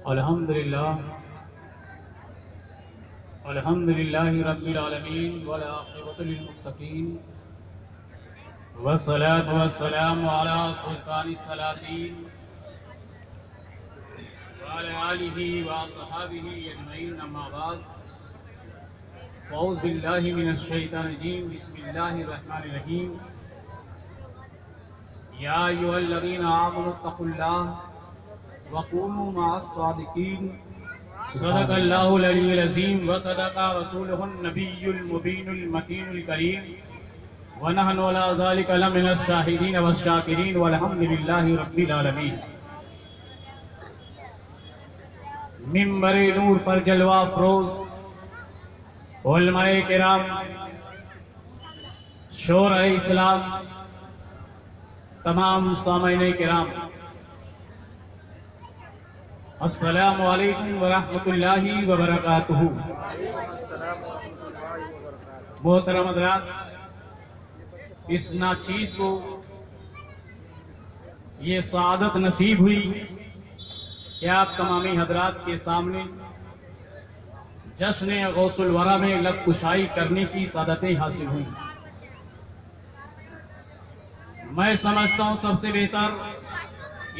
الحمدللہ رب العالمین والعاقبۃ للمتقین والصلاة والسلام علی سلطان السلاطین وعلی آلہ وصحابہ اجمعین، اما بعد فاعوذ باللہ من الشیطان الرجیم، بسم اللہ الرحمن الرحیم۔ یا ایھا الذین آمنوا اتقوا اللہ وکونوا مع الصادقین، صدق اللہ العلی العظیم وصدق رسولہ النبی المبین المتین الکریم، ونحن علی ذلک لمن الشاہدین والشاکرین والحمد للہ رب العالمین۔ منبر نور پر جلوہ افروز علماء کرام، شورۂ اسلام، تمام سامعین کرام، السلام علیکم ورحمۃ اللہ وبرکاتہ۔ محترم حضرات، اس ناچیز کو یہ سعادت نصیب ہوئی کہ آپ تمامی حضرات کے سامنے جشن غوث الورا میں لب کشائی کرنے کی سعادتیں حاصل ہوئیں۔ میں سمجھتا ہوں سب سے بہتر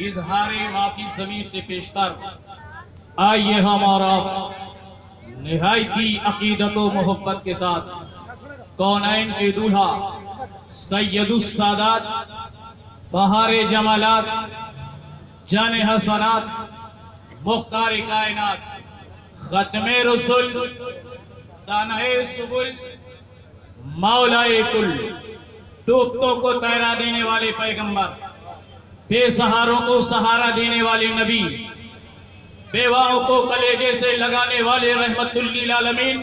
اظہار معافی ضمیر سے پیشتر آئیے ہمارا نہایتی عقیدت و محبت کے ساتھ کونین کے دولہا سید السادات، بہار جمالات، جان حسنات، مختار کائنات، ختم رسول، دانہ سبل، مولائے کل، ڈوبتوں کو تیرا دینے والے پیغمبر، بے سہاروں کو سہارا دینے والے نبی، بیواؤں کو کلیجے سے لگانے والے رحمت للعالمین،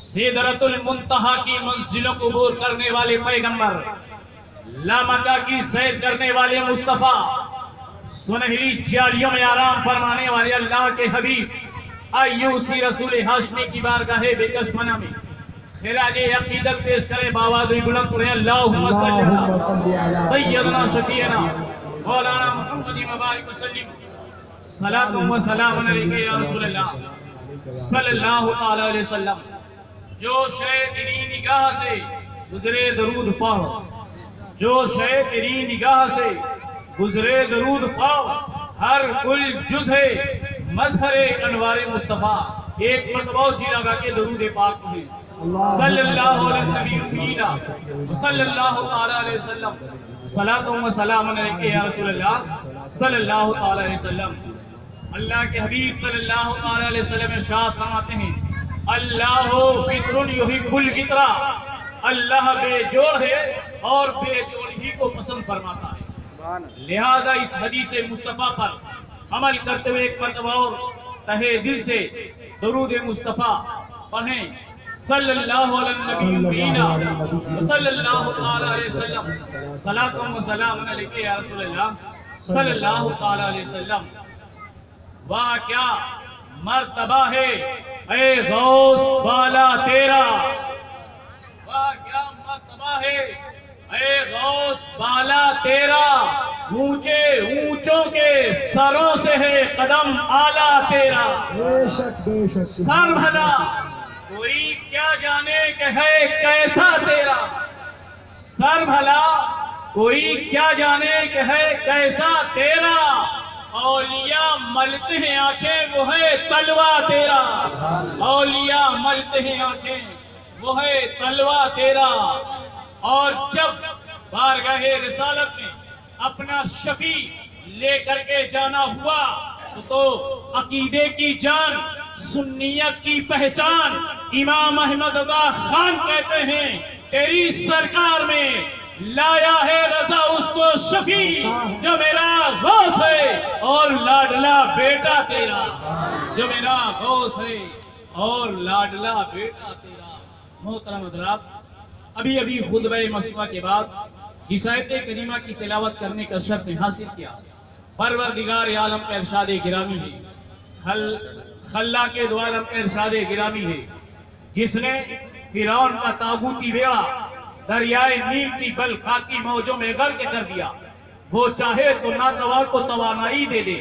سدرۃ المنتہا کی منزلوں کو عبور کرنے والے پیغمبر، لامکہ کی سیر کرنے والے مصطفیٰ، سنہری جالیوں میں آرام فرمانے والے اللہ کے حبیب، آئیے اسی رسول ہاشمی کی بارگاہ بے کس منع میں خراج عقیدت پیش کرے، باواد بلند پڑھیں اللہم صلی علی سیدنا شفیعنا مولانا محمد مبارک وسلم، صلاۃ و سلام علیکہ یا رسول اللہ صلی اللہ علیہ وسلم۔ جو شے تیری نگاہ سے گزرے درود پڑھ، جو شے تیری نگاہ سے گزرے درود پڑھ، ہر کل جز ہے مظہر انوار مصطفیٰ۔ ایک مرتبہ جی لگا کے درود پاک پڑھیں، صلی اللہ علیہ نبی امینا صلی اللہ علیہ وسلم، صلاۃ و سلام علیکہ یا رسول اللہ صلی اللہ علیہ وسلم۔ اللہ کے حبیب صلی اللہ علیہ وسلم ارشاد فرماتے ہیں، اللہ فطر یحب الفطرہ، اللہ بے جوڑ ہے اور بے جوڑ ہی کو پسند فرماتا ہے۔ لہذا اس حدیث مصطفیٰ پر عمل کرتے ہوئے ایک مرتبہ اور تہہ دل سے درود مصطفیٰ پڑھیں، صلی اللہ علیہ نبی صلی اللہ علیہ وسلم، صلاۃ و سلام علیکہ یا رسول اللہ صلی اللہ علیہ وسلم۔ واہ کیا مرتبہ ہے اے غوث بالا تیرا، واہ کیا مرتبہ ہے اے غوث بالا تیرا، اونچے اونچوں کے سروں سے ہے قدم آلہ تیرا۔ بے شک بے شک، سر بھلا کوئی کیا جانے کہ ہے کیسا تیرا، سر بھلا کوئی کیا جانے کہ ہے کیسا تیرا، اولیاء ملتے ہیں آنکھیں وہ ہے تلوہ تیرا، اولیاء ملتے ہیں آنکھیں وہ ہے تلوہ تیرا۔ اور جب بارگاہ رسالت میں اپنا شفیع لے کر کے جانا ہوا تو عقیدے کی جان، سنیت کی پہچان، امام احمد رضا خان کہتے ہیں تیری سرکار میں لایا ہے رضا اس کو شفیع جو میرا غوث ہے اور لاڈلا بیٹا تیرا، جو میرا غوث ہے اور لاڈلا بیٹا تیرا۔ محترم حضرات، ابھی خطبہ مسئلہ کے بعد جس آیت کریمہ کی تلاوت کرنے کا شرف حاصل کیا، پروردگار عالم کا ارشاد گرامی ہے، خلاق دو عالم کا ارشاد گرامی ہے، جس نے فرعون کا تاغوتی بیڑا دریائے نیل کی بل خاکی موجوں میں غرق کر دیا، وہ چاہے تو ناتوا کو توانائی دے دے،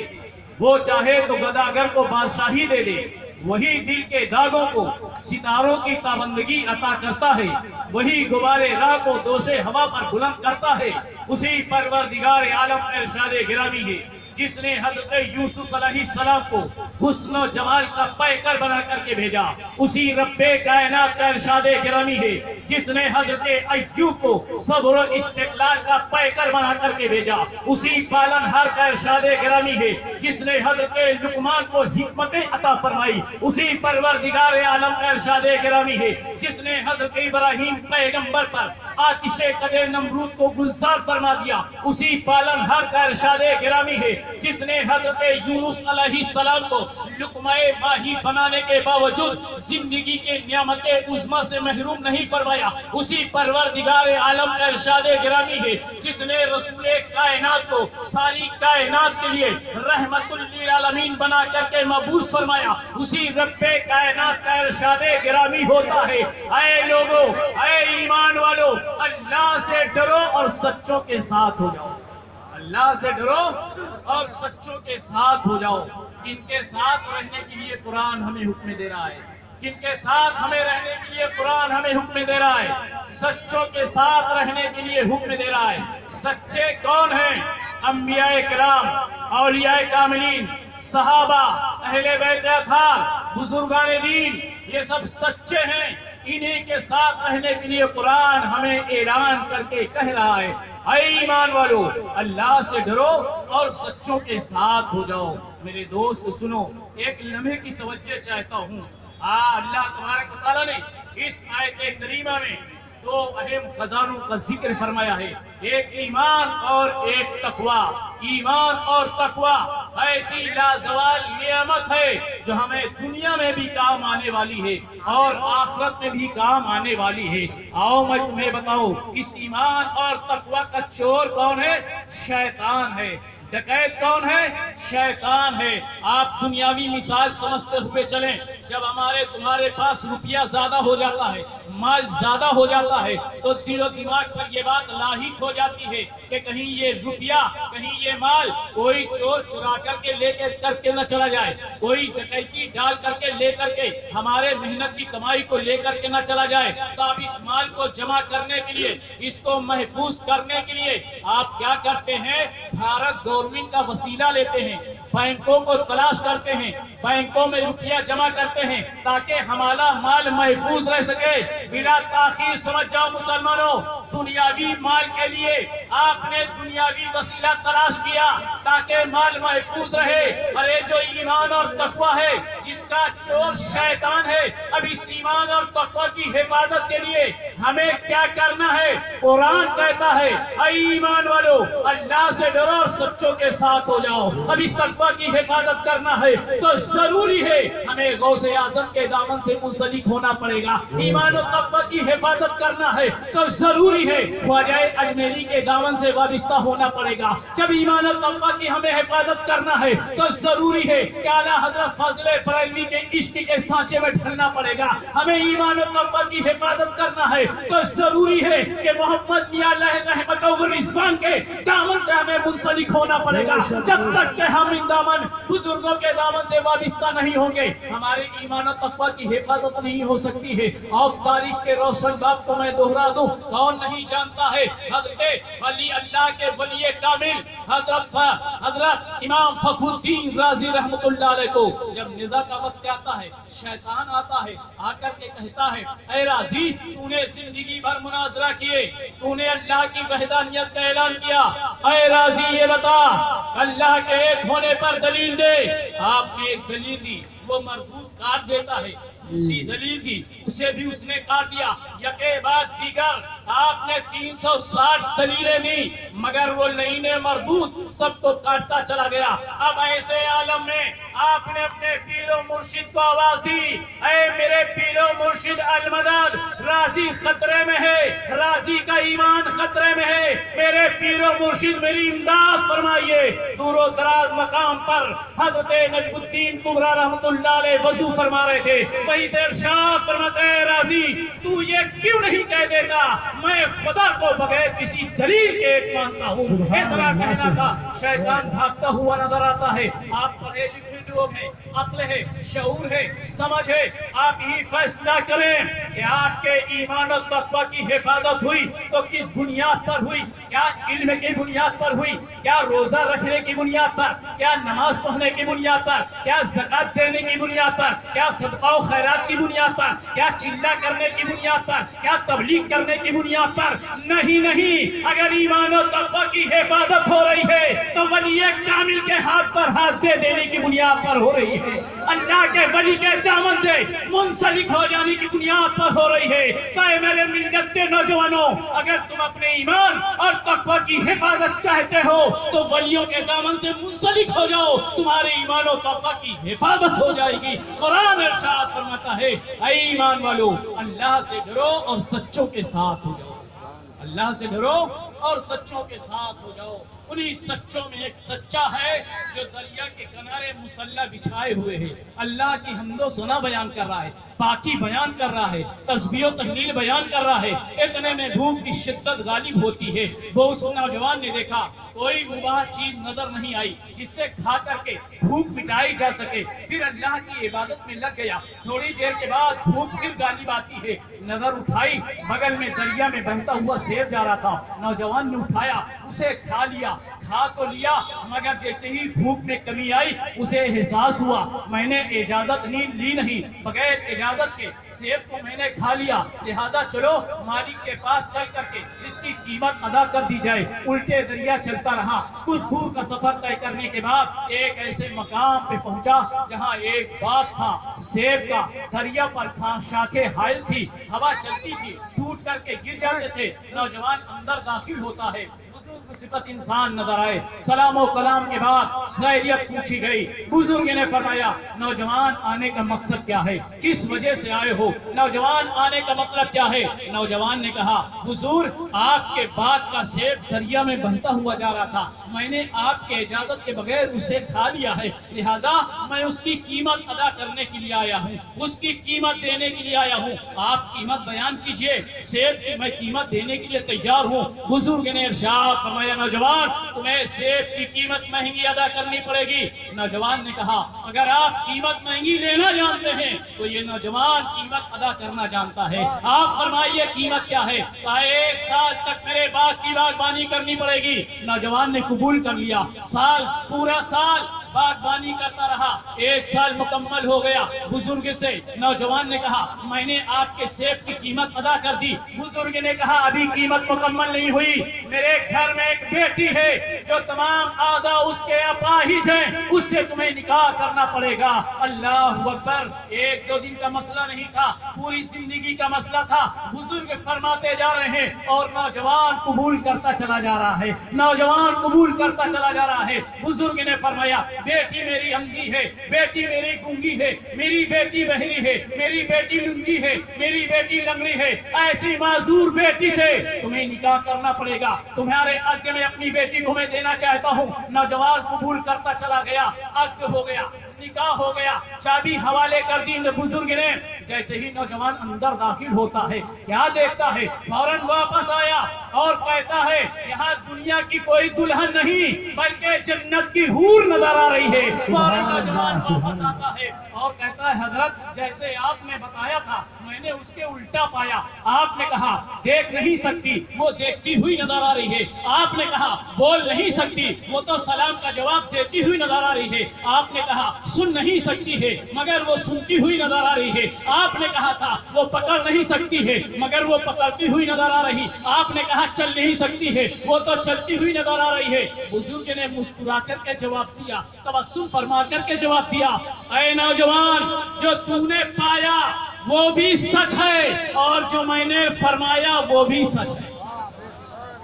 وہ چاہے تو گداگر کو بادشاہی دے دے، وہی دل کے داغوں کو ستاروں کی پابندگی عطا کرتا ہے، وہی غبارے راہ کو دوش ہوا پر بلند کرتا ہے، اسی پروردگار عالم ارشاد گرامی ہے جس نے حضرت یوسف علیہ السلام کو حسن و جمال کا پیکر بنا کر کے بھیجا، اسی رب کائنات کا ارشاد گرامی ہے جس نے حضرت ایوب کو صبر و استقلال کا پیکر بنا کر کے بھیجا، اسی پالنہار کا ارشاد گرامی ہے جس نے حضرت لقمان کو حکمتیں عطا فرمائی، اسی پروردگار عالم کا ارشاد گرامی ہے جس نے حضرت ابراہیم پیغمبر پر آتش قدر نمرود کو گلزار فرما دیا، اسی پالنہار کا ارشاد گرامی ہے جس نے حضرت یونس علیہ السلام کو لقمہ ماہی بنانے کے باوجود زندگی کے نعمت عظمی سے محروم نہیں فرمایا، اسی پروردگار عالم کا ارشاد گرامی ہے جس نے رسول کائنات کو ساری کائنات کے لیے رحمت للعالمین بنا کر کے مبعوث فرمایا، اسی رب کائنات کا ارشاد گرامی ہوتا ہے اے لوگو، اے ایمان والو، اللہ سے ڈرو اور سچوں کے ساتھ ہو جاؤ، اللہ سے ڈرو اور سچوں کے ساتھ ہو جاؤ۔ کن کے ساتھ رہنے کے لیے قرآن ہمیں حکم دے رہا ہے، کن کے ساتھ ہمیں رہنے کے لیے قرآن ہمیں حکم دے رہا ہے، سچوں کے ساتھ رہنے کے لیے حکم دے رہا ہے۔ سچے کون ہیں؟ انبیاء کرام، اولیاء کاملین، صحابہ، اہل بیت اطہار، بزرگان دین، یہ سب سچے ہیں، انہی کے ساتھ رہنے کے لیے قرآن ہمیں اعلان کر کے کہہ رہا ہے اے ایمان والو، اللہ سے ڈرو اور سچوں کے ساتھ ہو جاؤ۔ میرے دوست سنو، ایک لمحے کی توجہ چاہتا ہوں۔ اللہ تبارک و تعالیٰ نے اس آیت کریمہ میں دو اہم خزانوں کا ذکر فرمایا ہے، ایک ایمان اور ایک تقوی۔ ایمان اور تقوی ایسی لازوال نعمت ہے جو ہمیں دنیا میں بھی کام آنے والی ہے اور آخرت میں بھی کام آنے والی ہے۔ آؤ میں تمہیں بتاؤں، اس ایمان اور تقوی کا چور کون ہے؟ شیطان ہے۔ ڈکیت کون ہے؟ شیطان ہے۔ آپ دنیاوی مثال سمجھتے ہوئے چلیں، جب ہمارے تمہارے پاس روپیہ زیادہ ہو جاتا ہے، مال زیادہ ہو جاتا ہے، تو دل و دماغ پر یہ بات لاحق ہو جاتی ہے کہ کہیں یہ روپیہ، کہیں یہ مال کوئی چور چرا کر کے لے کر کے نہ چلا جائے، کوئی ڈکیتی ڈال کر کے لے کر کے ہمارے محنت کی کمائی کو لے کر کے نہ چلا جائے۔ تو آپ اس مال کو جمع کرنے کے لیے، اس کو محفوظ کرنے کے لیے آپ کیا کرتے ہیں؟ بھارت گورنمنٹ کا وسیلہ لیتے ہیں، بینکوں کو تلاش کرتے ہیں، بینکوں میں روپیہ جمع کرتے ہیں تاکہ ہمارا مال محفوظ رہ سکے۔ بلا تاخیر سمجھ جاؤ مسلمانوں، دنیاوی مال کے لیے آپ نے دنیاوی وسیلہ تلاش کیا تاکہ مال محفوظ رہے، اور یہ جو ایمان اور تقوی ہے جس کا چور شیطان ہے، اب اس ایمان اور تقوی کی حفاظت کے لیے ہمیں کیا کرنا ہے؟ قرآن کہتا ہے اے ایمان والو، اللہ سے ڈرو اور سچوں کے ساتھ ہو جاؤ۔ اب اس تقوی کی حفاظت کرنا ہے تو ضروری ہے ہمیں غوث اعظم کے دامن سے منسلک ہونا پڑے گا۔ ایمان و تقوی کی حفاظت کرنا ہے تو ضروری ہے خواجہ اجمیری کے دامن سے وابستہ ہونا پڑے گا۔ جب ایمان و تقوی کی ہمیں حفاظت کرنا ہے تو ضروری ہے کہ اعلیٰ حضرت فضل بریلوی کے عشق کے سانچے میں ڈھلنا پڑے گا۔ ہمیں ایمان و تقوی کی حفاظت کرنا ہے تو ضروری ہے کہ محمد میاں علیہ رحمت و رضوان کے دامن سے ہمیں منسلک ہونا پڑے گا۔ جب تک کہ ہم ان دامن بزرگوں کے دامن سے وابستہ نہیں ہوں گے، ہمارے ایمان و تقوی کی حفاظت نہیں ہو سکتی ہے۔ اور تاریخ کے روشن باب کو میں دہرا دوں، کون نہیں جانتا ہے حضرت ولی اللہ کے ولی کامل حضرت امام فخر الدین رازی رحمت اللہ علیہ کو جب نزا کا وقت آتا ہے، شیطان آتا ہے، آ کر کے کہتا ہے اے رازی، تو نے زندگی بھر مناظرہ کیے، تو نے اللہ کی وحدانیت کا اعلان کیا، اے رازی یہ بتا اللہ کے ایک ہونے پر دلیل دے۔ آپ نے ایک دلیل دی، وہ مردود کاٹ دیتا ہے، اسی دلیل دی، اسے بھی اس نے کاٹ دیا، یکے بعد دیگر آپ نے 360 دلیلیں دی، مگر وہ لعین مردود سب کو کاٹتا چلا گیا۔ اب ایسے عالم میں آپ نے اپنے پیر و مرشد کو آواز دی، اے میرے پیر و مرشد المدد، راضی خطرے میں ہے، راضی کا ایمان خطرے میں ہے، میرے پیر و مرشد میری امداد فرمائیے۔ دور و دراز مقام پر حضرت نجم الدین کبریٰ رحمت اللہ علیہ وضو فرما رہے تھے، وہیں سے ارشاد فرماتے ہیں راضی تو یہ کیوں نہیں کہہ دیتا میں خدا کو بغیر کسی دلیل کے ایک مانتا ہوں، اتنا کہنا تھا۔ شیطان بھاگتا ہوا نظر آتا ہے، آپ پڑھے لکھے لوگ ہیں، عقل ہے، شعور ہے، سمجھ ہے، آپ ہی فیصلہ کریں کہ آپ کے ایمان و تقوی کی حفاظت ہوئی تو کس بنیاد پر ہوئی؟ کیا علم کی بنیاد پر ہوئی؟ کیا روزہ رکھنے کی بنیاد پر؟ کیا نماز پڑھنے کی بنیاد پر؟ کیا زکات دینے کی بنیاد پر؟ کیا صدقہ و خیرات کی بنیاد پر؟ کیا چلہ کرنے کی بنیاد پر؟ کیا تبلیغ کرنے کی بنیاد پر؟ نہیں، اگر ایمان و تقوی کی حفاظت ہو رہی ہے تو ولی کامل کے ہاتھ پر ہاتھ دے دینے کی بنیاد پر ہو رہی ہے، اللہ کے ولی کے دامن سے منسلک ہو جانے کی بنیاد پر ہو رہی ہے۔ تو اے میرے ملت کے نوجوانوں، اگر تم اپنے ایمان اور تقوی کی حفاظت چاہتے ہو تو ولیوں کے دامن سے منسلک ہو جاؤ، تمہارے ایمان و تقوی کی حفاظت ہو جائے گی۔ قرآن ارشاد فرماتا ہے اے ایمان والو، اللہ سے ڈرو اور سچوں کے ساتھ ہو جاؤ، اللہ سے ڈرو اور سچوں کے ساتھ ہو جاؤ۔ انہی سچوں میں ایک سچا ہے جو دریا کے کنارے مسلح بچھائے ہوئے ہے، اللہ کی حمد و ثنا بیان کر رہا ہے، پاکی بیان کر رہا ہے، تسبیح و تحلیل بیان کر رہا ہے۔ اتنے میں بھوک کی شدت غالب ہوتی ہے، وہ اس نوجوان نے دیکھا کوئی مباح چیز نظر نہیں آئی جس سے کھا کر کے بھوک مٹائی جا سکے، پھر اللہ کی عبادت میں لگ گیا۔ تھوڑی دیر کے بعد بھوک پھر غالب آتی ہے، نظر اٹھائی، بغل میں دریا میں بہتا ہوا سیب جا رہا تھا، نوجوان نے اٹھایا، اسے کھا لیا، کھا تو لیا مگر جیسے ہی بھوک میں کمی آئی اسے احساس ہوا میں نے اجازت لی نہیں، بغیر اجازت کے سیب کو میں نے کھا لیا، لہذا چلو مالک کے پاس چل کر کے اس کی قیمت ادا کر دی جائے۔ الٹے دریا چلتا رہا، کچھ دور کا سفر طے کرنے کے بعد ایک ایسے مقام پہ پہنچا جہاں ایک باغ تھا سیب کا، دریا پر شاخیں حائل تھی، ہوا چلتی تھی، ٹوٹ کر کے گر جاتے تھے۔ نوجوان اندر داخل ہوتا ہے، صفت انسان نظر آئے، سلام و کلام کے بعد خیریت پوچھی گئی۔ بزرگ نے فرمایا نوجوان آنے کا مقصد کیا ہے، کس وجہ سے آئے ہو، نوجوان آنے کا مطلب کیا ہے؟ نوجوان نے کہا حضور آپ کے باغ کا سیب دریا میں بہتا ہوا جا رہا تھا، میں نے آپ کے اجازت کے بغیر اسے کھا لیا ہے، لہذا میں اس کی قیمت ادا کرنے کے لیے آیا ہوں، اس کی قیمت دینے کے لیے آیا ہوں، آپ قیمت بیان کیجئے، سیب کی میں قیمت دینے کے لیے تیار ہوں۔ بزرگ نے ارشاد فرمایا نوجوان تمہیں سیب کی قیمت مہنگی ادا کرنی پڑے گی۔ نوجوان نے کہا اگر آپ قیمت مہنگی لینا جانتے ہیں تو یہ نوجوان قیمت ادا کرنا جانتا ہے، آپ فرمائیے قیمت کیا ہے؟ 1 سال تک میرے باغ کی باغبانی کرنی پڑے گی۔ نوجوان نے قبول کر لیا، پورا سال باغبانی کرتا رہا، 1 سال مکمل ہو گیا۔ بزرگ سے نوجوان نے کہا میں نے آپ کے سیب کی قیمت ادا کر دی۔ بزرگ نے کہا ابھی قیمت مکمل نہیں ہوئی، میرے گھر میں ایک بیٹی ہے جو تمام اعضاء اس کے اپاہج ہیں، اس سے تمہیں نکاح کرنا پڑے گا۔ اللہ اکبر، 1-2 دن کا مسئلہ نہیں تھا، پوری زندگی کا مسئلہ تھا۔ بزرگ فرماتے جا رہے ہیں اور نوجوان قبول کرتا چلا جا رہا ہے، نوجوان قبول کرتا چلا جا رہا ہے۔ بزرگ نے فرمایا بیٹی میری اندھی ہے، بیٹی میری گونگی ہے، میری بیٹی بہری ہے، میری بیٹی لنگی ہے، میری بیٹی لنگڑی ہے، ایسی معذور بیٹی سے تمہیں نکاح کرنا پڑے گا، تمہارے عقد میں اپنی بیٹی کو میں دینا چاہتا ہوں۔ نوجوان قبول کرتا چلا گیا، عقد ہو گیا، نکاح ہو گیا، چابی حوالے کر دی بزرگ نے۔ جیسے ہی نوجوان اندر داخل ہوتا ہے کیا دیکھتا ہے، فوراً واپس آیا اور کہتا ہے یہاں دنیا کی کوئی دلہن نہیں بلکہ جنت کی حور نظر آ رہی ہے۔ فوراً نوجوان واپس آتا ہے اور کہتا ہے حضرت جیسے آپ نے بتایا تھا میں نے اس کے الٹا پایا، آپ نے کہا دیکھ نہیں سکتی، وہ دیکھتی ہوئی نظر آ رہی ہے، آپ نے کہا بول نہیں سکتی، وہ تو سلام کا جواب دیتی ہوئی نظر آ رہی ہے، آپ نے کہا سن نہیں سکتی ہے مگر وہ سنتی ہوئی نظر آ رہی ہے، آپ نے کہا تھا وہ پکڑ نہیں سکتی ہے مگر وہ پکڑتی ہوئی نظر آ رہی، آپ نے کہا چل نہیں سکتی ہے وہ تو چلتی ہوئی نظر آ رہی ہے۔ بزرگ نے مسکرا کر کے جواب دیا، تبسم فرما کر کے جواب دیا اے نوجوان جو تو نے پایا وہ بھی سچ ہے اور جو میں نے فرمایا وہ بھی سچ ہے،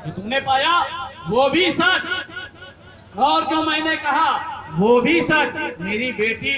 جو تم نے پایا وہ بھی سچ اور جو میں نے کہا وہ بھی سچ، میری بیٹی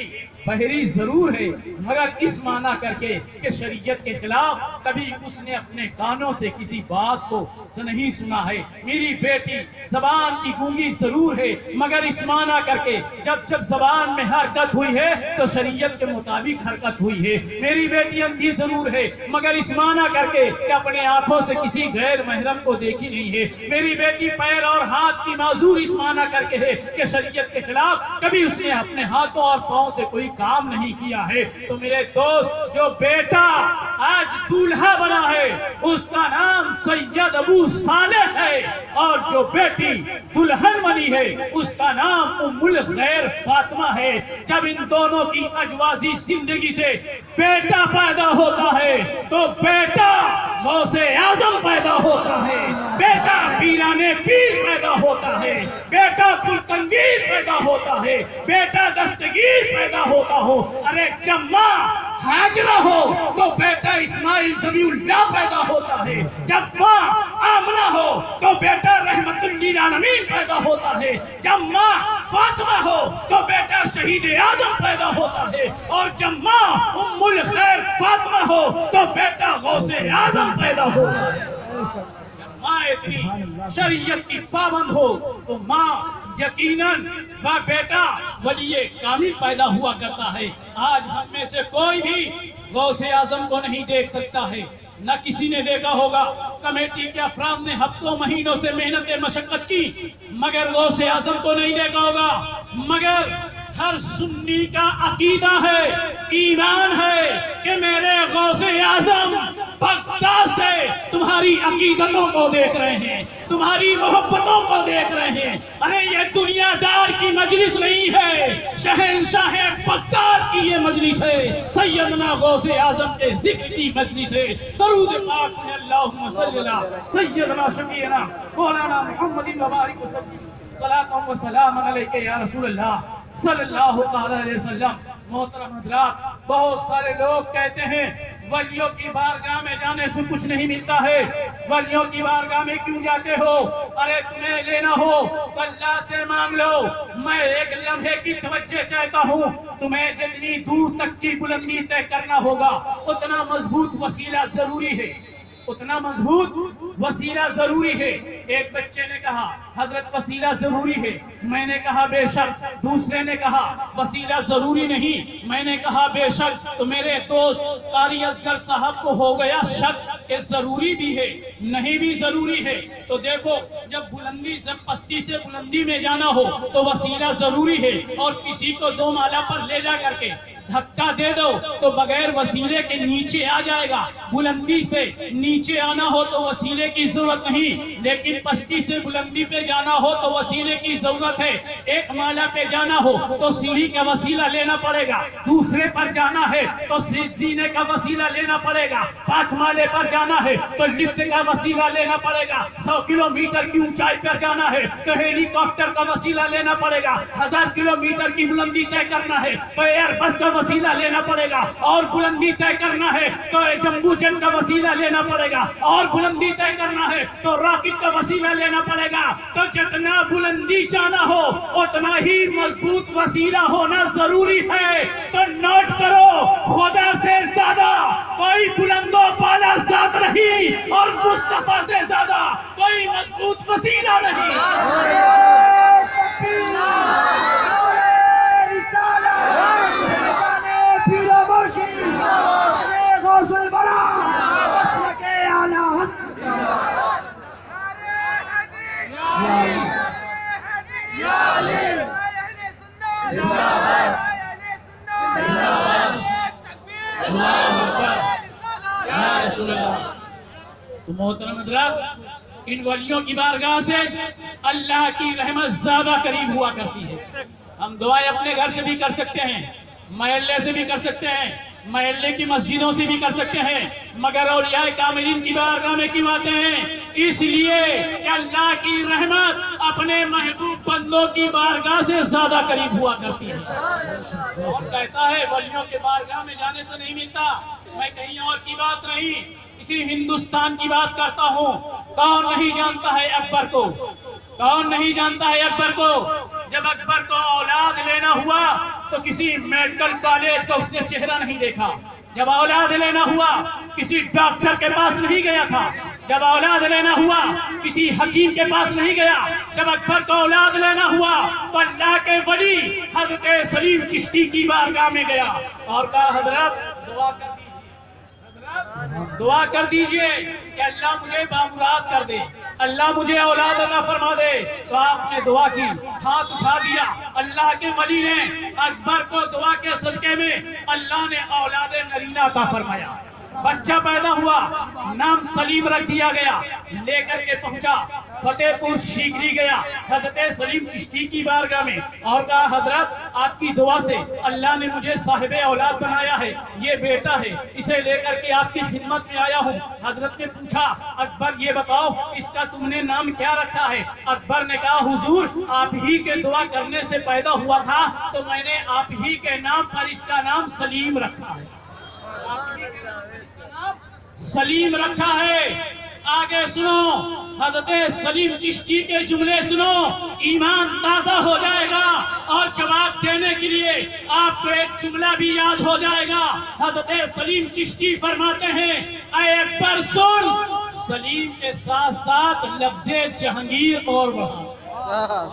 بحری ضرور ہے مگر اس معنی کر کے کہ شریعت کے خلاف کبھی اس نے اپنے کانوں سے کسی بات کو نہیں سنا ہے۔ میری بیٹی زبان کی گونگی ضرور ہے مگر اس معنی کر کے جب زبان میں حرکت ہوئی ہے تو شریعت کے مطابق حرکت ہوئی ہے۔ میری بیٹی اندھی ضرور ہے مگر اس معنی کر کے کہ اپنے آنکھوں سے کسی غیر محرم کو دیکھی نہیں ہے۔ میری بیٹی پیر اور ہاتھ کی معذور اس معنی کر کے ہے کہ شریعت کے خلاف کبھی اس نے اپنے ہاتھوں اور پاؤں سے کوئی کام نہیں کیا ہے۔ تو میرے دوست، جو بیٹا آج دولہا بنا ہے اس کا نام سید ابو صالح ہے، اور جو بیٹی دلہن بنی ہے اس کا نام ام الخیر فاطمہ ہے۔ جب ان دونوں کی اجوازی زندگی سے بیٹا پیدا ہوتا ہے تو بیٹا غوث اعظم پیدا ہوتا ہے، بیٹا پیران پیر پیدا ہوتا ہے، بیٹا گلکنگیر پیدا ہوتا ہے، بیٹا دستگیر پیدا ہوتا ہو۔ ارے جب ماں ہاجرہ ہو تو بیٹا اسماعیل ذبیح اللہ پیدا ہوتا ہے، جب ماں آمنہ ہو تو بیٹا رحمت للعالمین پیدا ہوتا ہے، جب ماں فاطمہ ہو تو بیٹا شہید اعظم پیدا ہوتا ہے، اور جب ماں ام الخیر فاطمہ ہو تو بیٹا غوث اعظم پیدا ہوتا ہے۔ ماں اتنی شریعت کی پابند ہو تو ماں یقیناً وہ بیٹا ولی کامل پیدا ہوا کرتا ہے۔ آج ہم میں سے کوئی بھی غوث اعظم کو نہیں دیکھ سکتا ہے، نہ کسی نے دیکھا ہوگا۔ کمیٹی کے افراد نے ہفتوں مہینوں سے محنت مشقت کی مگر غوث اعظم کو نہیں دیکھا ہوگا، مگر ہر سنی کا عقیدہ ہے، ایمان ہے کہ میرے غوث اعظم بغداد سے تمہاری عقیدتوں کو دیکھ رہے ہیں، تمہاری محبتوں کو دیکھ رہے ہیں۔ ارے یہ دنیا دار کی مجلس نہیں ہے، شہنشاہ بغداد کی یہ مجلس ہے، سیدنا غوث اعظم کے ذکر کی مجلس ہے۔ درود پاک ہے اللہم صلی اللہ سیدنا شفیعنا مولانا محمد مبارک وسلم، صلاۃ و سلام علیکہ یا رسول اللہ صلی اللہ علیہ وسلم۔ محترم حضرات، بہت سارے لوگ کہتے ہیں ولیوں کی بارگاہ میں جانے سے کچھ نہیں ملتا ہے، ولیوں کی بارگاہ میں کیوں جاتے ہو؟ ارے تمہیں لینا ہو تو اللہ سے مانگ لو۔ میں ایک لمحے کی توجہ چاہتا ہوں، تمہیں جتنی دور تک کی بلندی طے کرنا ہوگا اتنا مضبوط وسیلہ ضروری ہے، اتنا مضبوط وسیلہ ضروری ہے۔ ایک بچے نے کہا حضرت وسیلہ ضروری ہے، میں نے کہا بے شک۔ دوسرے نے کہا وسیلہ ضروری نہیں، میں نے کہا بے شک۔ تو میرے دوست قاری اصغر صاحب کو ہو گیا شک کہ ضروری بھی ہے نہیں بھی ضروری ہے۔ تو دیکھو، جب پستی سے بلندی میں جانا ہو تو وسیلہ ضروری ہے، اور کسی کو دو مالا پر لے جا کر کے دھکا دے دو تو بغیر وسیلے کے نیچے آ جائے گا۔ بلندی پہ نیچے آنا ہو تو وسیلے کی ضرورت نہیں، لیکن پستی سے بلندی پہ جانا ہو تو وسیلے کی ضرورت ہے۔ ایک مالا پہ جانا ہو تو سیڑھی کا وسیلہ لینا پڑے گا، دوسرے پر جانا ہے تو زینے کا وسیلہ لینا پڑے گا، 5 مالے پر جانا ہے تو لفٹ کا وسیلہ لینا پڑے گا، 100 کلومیٹر کی اونچائی پر جانا ہے تو ہیلی کاپٹر کا وسیلہ لینا پڑے گا، 1000 کلومیٹر کی بلندی طے کرنا ہے تو ایئر بس کا وسیلہ لینا پڑے گا، اور بلندی طے کرنا ہے تو جمبو جٹ کا وسیلہ لینا پڑے گا، اور بلندی طے کرنا ہے تو راکٹ کا وسیلہ لینا پڑے گا۔ تو جتنا بلندی جانا ہو اتنا ہی مضبوط وسیلہ ہونا ضروری ہے۔ تو نوٹ کرو، خدا سے زیادہ کوئی بلند و بالا ذات نہیں، اور مصطفیٰ سے زیادہ کوئی مضبوط وسیلہ نہیں۔ تو محترم حضرات، ان ولیوں کی بارگاہ سے اللہ کی رحمت زیادہ قریب ہوا کرتی ہے۔ ہم دعائیں اپنے گھر سے بھی کر سکتے ہیں، محلے سے بھی کر سکتے ہیں، محلے کی مسجدوں سے بھی کر سکتے ہیں، مگر اولیاء کاملین کی بارگاہ میں کیوں آتے ہیں؟ اس لیے کہ اللہ کی رحمت اپنے محبوب بندوں کی بارگاہ سے زیادہ قریب ہوا کرتی ہے۔ اور کہتا ہے ولیوں کے بارگاہ میں جانے سے نہیں ملتا، میں کہیں اور کی بات نہیں، اسی ہندوستان کی بات کرتا ہوں۔ کون نہیں جانتا ہے اکبر کو؟ کون نہیں جانتا ہے اکبر کو؟ جب اکبر کو اولاد لینا ہوا تو کسی میڈیکل کالج کا اس نے چہرہ نہیں دیکھا. جب اولاد لینا ہوا کسی ڈاکٹر کے پاس نہیں گیا تھا. جب اولاد لینا ہوا کسی حکیم کے پاس نہیں گیا. جب اکبر کو اولاد لینا ہوا تو اللہ کے ولی حضرت سلیم چشتی کی بارگاہ میں گیا اور کہا حضرت دعا کر دیجئے کہ اللہ مجھے بامراد کر دے, اللہ مجھے اولاد عطا فرما دے. تو آپ نے دعا کی, ہاتھ اٹھا دیا. اللہ کے ولی نے اکبر کو دعا کے صدقے میں اللہ نے اولاد نرینہ عطا فرمایا. بچہ پیدا ہوا, نام سلیم رکھ دیا گیا. لے کر کے پہنچا فتح پور شیکری گیا حضرت سلیم چشتی کی بارگاہ میں اور کہا حضرت آپ کی دعا سے اللہ نے مجھے صاحب اولاد بنایا ہے, یہ بیٹا ہے, اسے لے کر کے آپ کی خدمت میں آیا ہوں. حضرت نے پوچھا اکبر یہ بتاؤ اس کا تم نے نام کیا رکھا ہے؟ اکبر نے کہا حضور آپ ہی کے دعا کرنے سے پیدا ہوا تھا تو میں نے آپ ہی کے نام پر اس کا نام سلیم رکھا ہے. سلیم رکھا ہے. آگے سنو حضرت سلیم چشتی کے جملے سنو, ایمان تازہ ہو جائے گا اور جواب دینے کے لیے آپ کو ایک جملہ بھی یاد ہو جائے گا. حضرت سلیم چشتی فرماتے ہیں اے اکبر سن, سلیم کے ساتھ ساتھ لفظ جہانگیر اور بڑھا,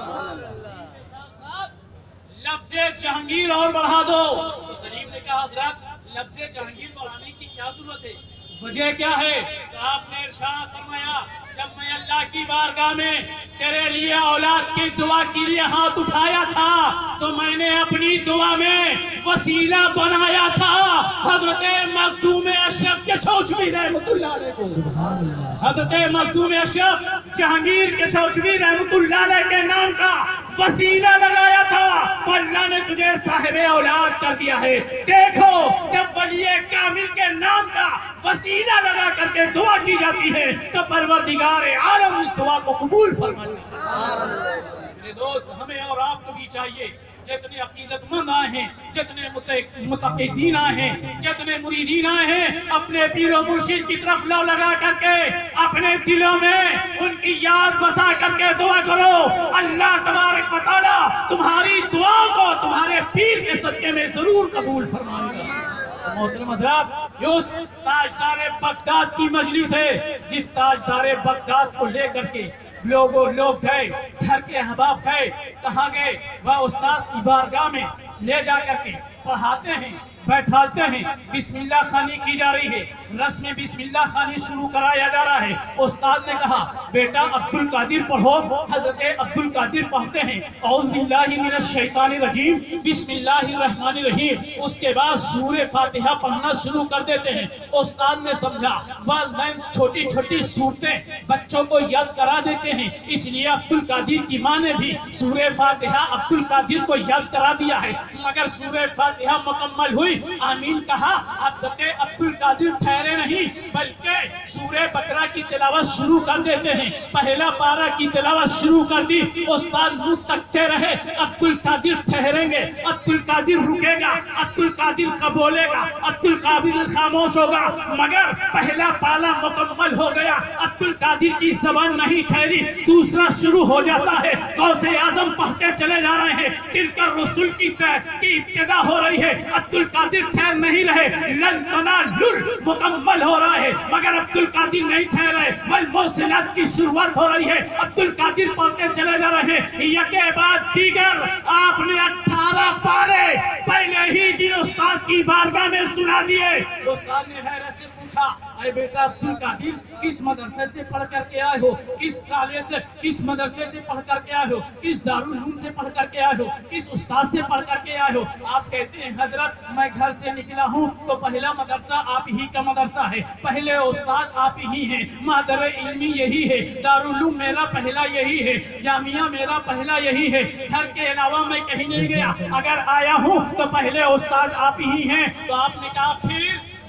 لفظ جہانگیر اور بڑھا دو. تو سلیم نے کہا حضرت لفظ جہانگیر بڑھانے کی کیا ضرورت ہے, وجہ کیا ہے؟ تو آپ نے ارشاد فرمایا جب میں اللہ کی بارگاہ میں تیرے لیے اولاد کی دعا کے لیے ہاتھ اٹھایا تھا تو میں نے اپنی دعا میں وسیلہ بنایا تھا حضرت مخدوم اشرف کے چوچوی رحمت اللہ علیہ کو. حضرت مخدوم اشرف جہانگیر کے چوچوی رحمت اللہ علیہ کے نام کا وسیلہ لگایا تھا تو اللہ نے تجھے صاحب اولاد کر دیا ہے. دیکھو جب ولی کامل کے نام کا وسیلہ لگا کر کے دعا کی جاتی ہے تو پروردگار عالم اس دعا کو قبول فرماتا ہے. میرے دوست ہمیں اور آپ کو بھی چاہیے جتنے عقیدت مند آئے ہیں, جتنے متقدین آئے ہیں, جتنے مریدین آئے ہیں, اپنے پیر و مرشد کی طرف لو لگا کر کے اپنے دلوں میں ان کی یاد بسا کر کے دعا کرو. اللہ تبارک و تعالی تمہاری دعا کو تمہارے پیر کے صدقے میں ضرور قبول فرمائے گا. محترم حضرات, یہ اس تاجدار بغداد کی مجلس ہے جس تاجدار بغداد کو لے کر کے لوگ گئے, گھر کے احباب گئے, کہاں گئے؟ وہ استاد کی بارگاہ میں لے جا کر کے پڑھاتے ہیں, بیٹھاتے ہیں, بسم اللہ خوانی کی جا رہی ہے, رسم بسم اللہ خوانی شروع کرایا جا رہا ہے. استاد نے کہا بیٹا عبد القادر پڑھو. حضرت عبد القادر پڑھتے ہیں اعوذ باللہ من الشیطان الرجیم بسم اللہ الرحمن الرحیم, اس کے بعد سورہ فاتحہ پڑھنا شروع کر دیتے ہیں. استاد نے سمجھا والدین چھوٹی چھوٹی صورتیں بچوں کو یاد کرا دیتے ہیں, اس لیے عبد القادر کی ماں نے بھی سورہ فاتحہ عبد القادر کو یاد کرا دیا ہے. مگر سورہ فاتحہ مکمل ہوئی, آمین کہا, حضرت عبد القادر ٹھہرے نہیں بلکہ سورہ بقرہ کی تلاوت شروع کر دیتے ہیں. پہلا پارہ کی تلاوت شروع کر دی, استاد منہ تکتے رہے. عبد القادر ٹھہریں گے, عبد القادر رکے گا, عبد القادر کا بولے گا, عبد القادر خاموش ہوگا. مگر پہلا پالا مکمل ہو گیا, عبد القادر کی زبان نہیں ٹھہری, دوسرا شروع ہو جاتا ہے. غوث اعظم پڑھتے چلے جا رہے ہیں, تلک الرسل کی ابتدا ہو رہی ہے. عبد القادر ٹھہر نہیں رہے, لن تنالوا مکمل ہو رہا ہے مگر عبد القادر نہیں ٹھہر رہے. والموصلات کی شروعات ہو رہی ہے, عبد القادر پڑھتے چلے جا رہے ہیں. یکے بعد دیگر آپ نے 18 پارے پہلے ہی دن استاد کی بارگاہ میں سنا دیے. استاد نے حیرت سے پوچھا اے بیٹا عبد القادر کس مدرسے سے پڑھ کر کے آئے ہو, کس کالج سے, کس مدرسے سے پڑھ کر کے آئے ہو, کس دارالعلوم سے پڑھ کر کے آئے ہو, کس استاد سے پڑھ کر کے آئے ہو؟ آپ کہتے ہیں حضرت میں گھر سے نکلا ہوں تو پہلا مدرسہ آپ ہی کا مدرسہ ہے, پہلے استاد آپ ہی ہیں, مادر علمی یہی ہے, دارالعلوم میرا پہلا یہی ہے, جامعہ میرا پہلا یہی ہے, گھر کے علاوہ میں کہیں نہیں گیا, اگر آیا ہوں تو پہلے استاد آپ ہی ہیں. تو آپ نے کہا پھر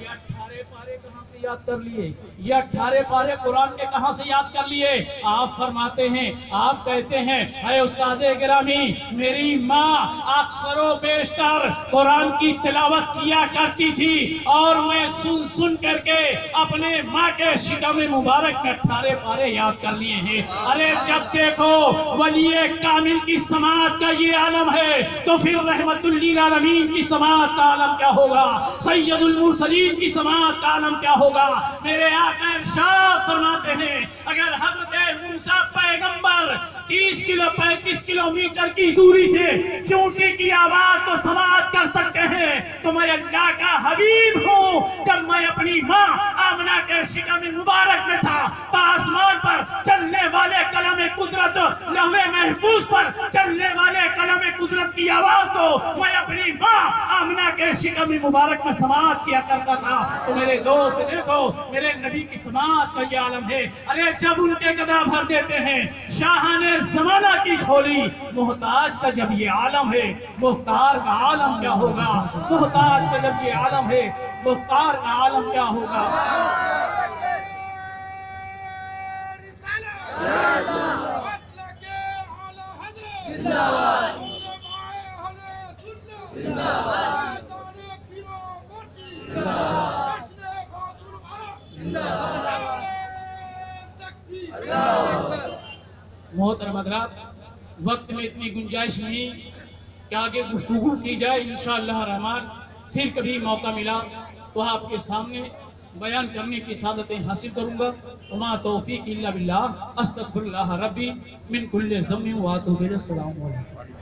یہ 18 پارے کہاں سے یاد کر لیے؟ یہ 18 پارے قرآن کے کہاں سے یاد کر لیے؟ آپ فرماتے ہیں، آپ کہتے ہیں اے استاد گرامی، میری ماں اکثر و بیشتر قرآن کی تلاوت کیا کرتی تھی اور میں سن سن کر کے اپنے ماں کے شکم مبارک میں 18 پارے یاد کر لیے ہیں۔ ارے جب دیکھو ولی کامل کی سماعت کا یہ عالم ہے تو پھر رحمت للعالمین کی سماعت کا عالم کیا ہوگا؟ سید المرسلین کی سماعت کا عالم کیا ہوگا؟ میرے آقا ارشاد فرماتے ہیں اگر حضرت موسیٰ پیغمبر 35 کلومیٹر کی دوری سے چونٹی کی آواز کو سماعت کر سکتے ہیں تو میں اللہ کا حبیب ہوں۔ جب میں اپنی ماں آمنہ کے شکم مبارک میں تھا تو آسمان پر چلنے والے کلم قدرت، لوح محفوظ پر چلنے والے کلم قدرت کی آواز کو میں اپنی ماں آمنہ کے شکم مبارک میں سماعت کیا کرتا تھا۔ تو میرے دوست دیکھو، میرے نبی کی سماعت کا یہ عالم ہے۔ ارے جب ان کے گدا بھر دیتے ہیں شاہان زمانہ کی جھولی، محتاج کا جب یہ عالم ہے مختار کا عالم کیا ہوگا؟ محتاج کا جب یہ عالم ہے مختار کا عالم کیا ہوگا؟ محترم حضرات، وقت میں اتنی گنجائش نہیں کہ آگے گفتگو کی جائے، انشاءاللہ الرحمن پھر کبھی موقع ملا تو آپ کے سامنے بیان کرنے کی سعادتیں حاصل کروں گا۔ وما توفیق الا باللہ، استغفر اللہ ربی من کل ذنب واتوب الیہ۔ السلام علیکم۔